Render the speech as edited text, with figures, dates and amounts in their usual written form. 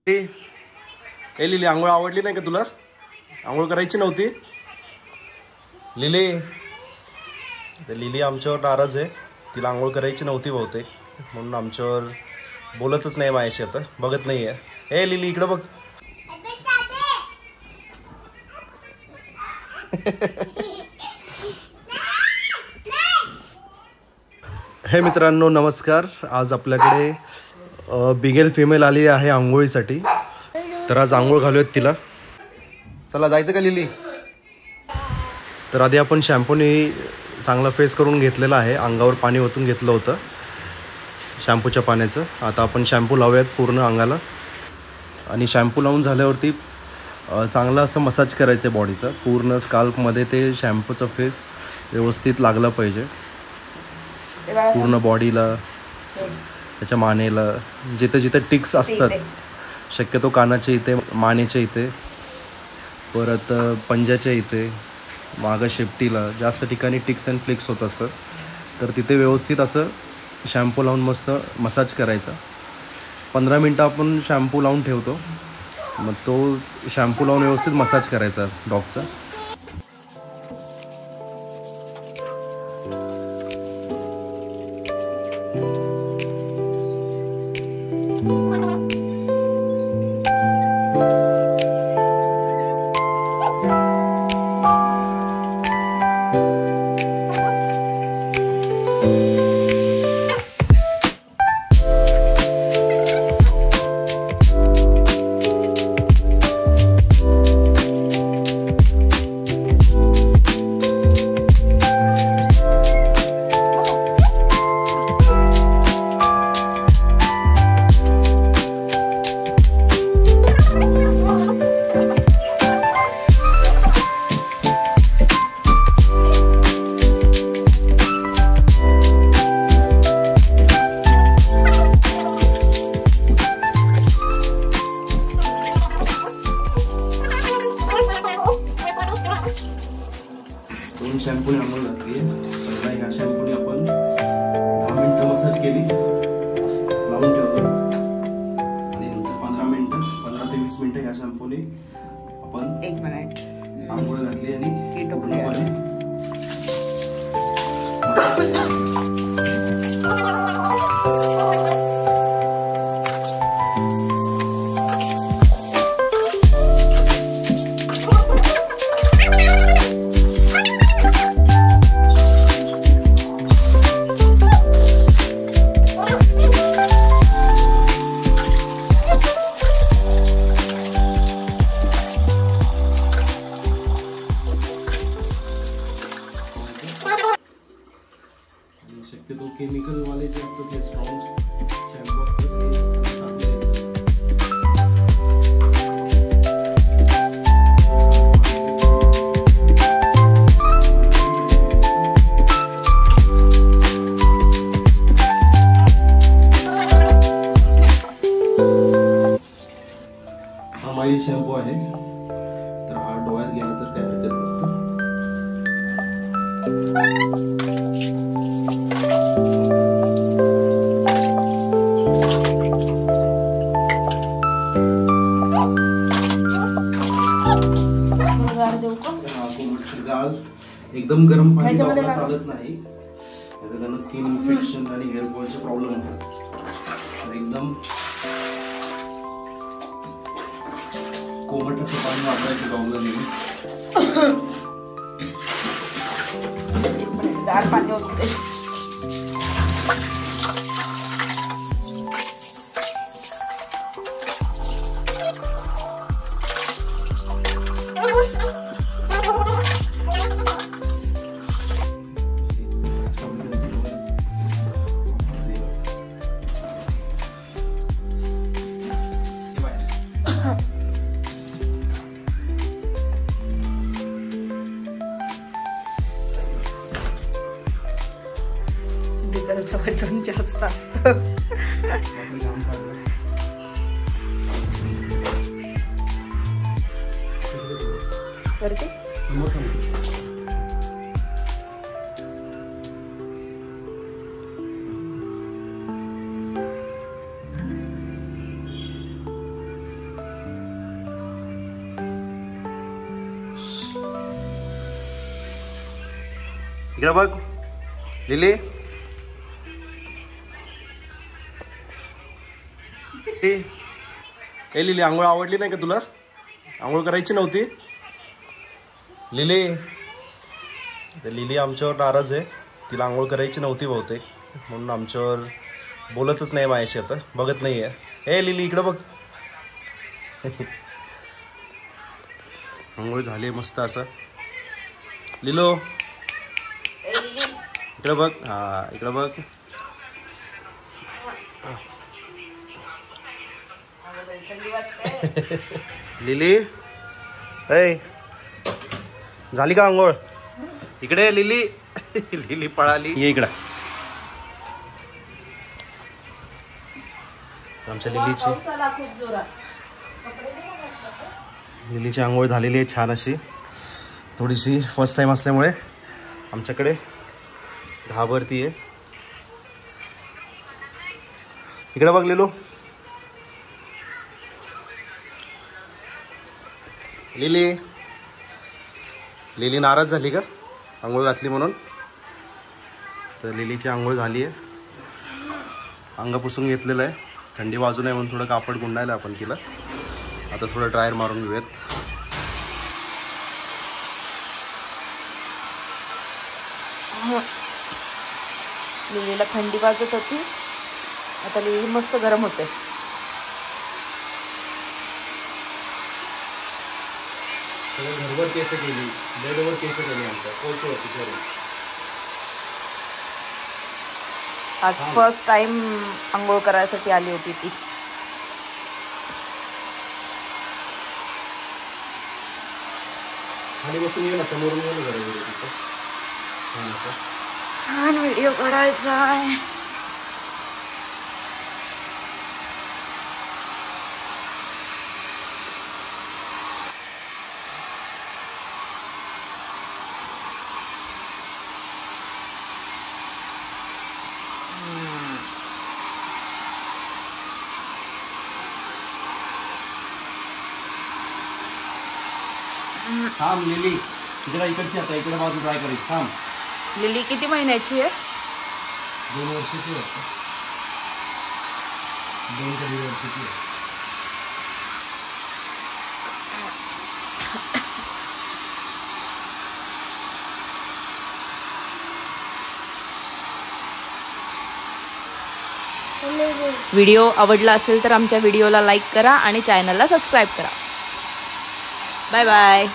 ए lily, आंघोळ आवडली नाही का तुला? आंघोळ करायची नव्हती लिली? तर लिली आमच्यावर नाराज आहे, तिला आंघोळ करायची नव्हती बहुतेक, म्हणून आमच्यावर बोलतच नाही माझ्याशी, आता बघत नाही आहे. ए लिली इकडं बघ. हे मित्रांनो नमस्कार. आज आपल्याकडे बिगेल फिमेल आली आहे आंघोळीसाठी, तर आज आंघोळ घालूयात तिला. चला जायचं का लिली? तर आधी आपण शॅम्पूने चांगला फेस करून घेतलेला आहे, अंगावर पाणी ओतून घेतलं होतं शॅम्पूच्या पाण्याचं. आता आपण शॅम्पू लावूयात पूर्ण अंगाला, आणि शॅम्पू लावून झाल्यावरती चांगला असं मसाज करायचं आहे बॉडीचा. पूर्ण स्काल्पमध्ये ते शॅम्पूचा फेस व्यवस्थित लागला पाहिजे, पूर्ण बॉडीला, त्याच्या मानेला, जिथे जिथे टिक्स असतात, शक्यतो कानाच्या इथे, मानेच्या इथे, परत पंजाच्या इथे, मागं शेपटीला जास्त ठिकाणी टिक्स अँड फ्लिक्स होत असतात. तर तिथे व्यवस्थित असं शॅम्पू लावून मस्त मसाज करायचा. 15 मिनटं आपण शॅम्पू लावून ठेवतो, मग तो शॅम्पू लावून व्यवस्थित मसाज करायचा डॉगचा. शॅम्पूने आंघोळ घातली आहे. पहिला ह्या शॅम्पूने आपण 10 मिनिटं मसाज केली, लावून ठेवलं, आणि नंतर 15 ते 20 मिनिटं ह्या शॅम्पूने आपण 1 मिनिट आंघोळ घातली आणि पूर्णपणे शक्यतो केमिकल वाले जे असतात ते स्ट्रॉंग शॅम्पू असतात ते हा माईल शॅम्पू आहे, तर हा डोळ्यात गेला तर काय हरकत नसतं. एकदम गरम पाणी वापरणं चालत नाही, त्यानं स्किन इन्फेक्शन आणि हेअर फॉलचे प्रॉब्लेम होतात. तर एकदम कोमट असं पाणी वापरायचं डॉगला नेहमी. गार पाणी होते. बिगलचं वजन जास्त असतं. वरती इकडे बघ लिली. ए लिली, आंघोळ आवडली नाही का तुला? आंघोळ करायची नव्हती लिली? लिली आमच्यावर नाराज आहे. तिला आंघोळ करायची नव्हती बहुतेक, म्हणून आमच्यावर बोलतच नाही माझ्याशी, आता बघत नाही आहे. ए लिली इकडं बघ. आंघोळ झाली मस्त असं. लिलो इकडं बघ. हा इकडं बघ. लिली ऐ झाली का आंघोळ? इकडे लिली. लिली पळाली. ये इकडं. आमच्या लिलीची आंघोळ झालेली आहे छान अशी. थोडीशी फर्स्ट टाइम असल्यामुळे आमच्याकडे घाबरती आहे. इकडे बघ लिलू. लिली लिली नाराज झाली का आंघोळ घातली म्हणून? तर लिलीची आंघोळ झाली आहे. अंग पुसून घेतलेलं आहे. थंडी वाजू नये म्हणून थोडं कापड गुंडायला आपण तिला. आता थोडं ड्रायर मारून घेऊयात. लिलीला थंडी वाजत होती, आता लिली मस्त गरम होते. घरवर केस केली, बेडवर केस केली आमच्या कोचवरती. आज फर्स्ट टाइम आंघोळ करायसाठी आली होती ती. खाली बसून ये ना, समोरून ये ना जरा. छान व्हिडिओ काढायचा आहे. थांब लिली, इकडे इकडची आता इकडे बाजू ट्राय करीत. थांब. लिली किती महिन्याची आहे? 2 वर्षाची वाटतं. 2 ते 3 वर्षाची आहे. व्हिडिओ आवडला असेल तर आमच्या व्हिडिओला लाईक करा आणि चॅनलला सबस्क्राईब करा. Bye bye.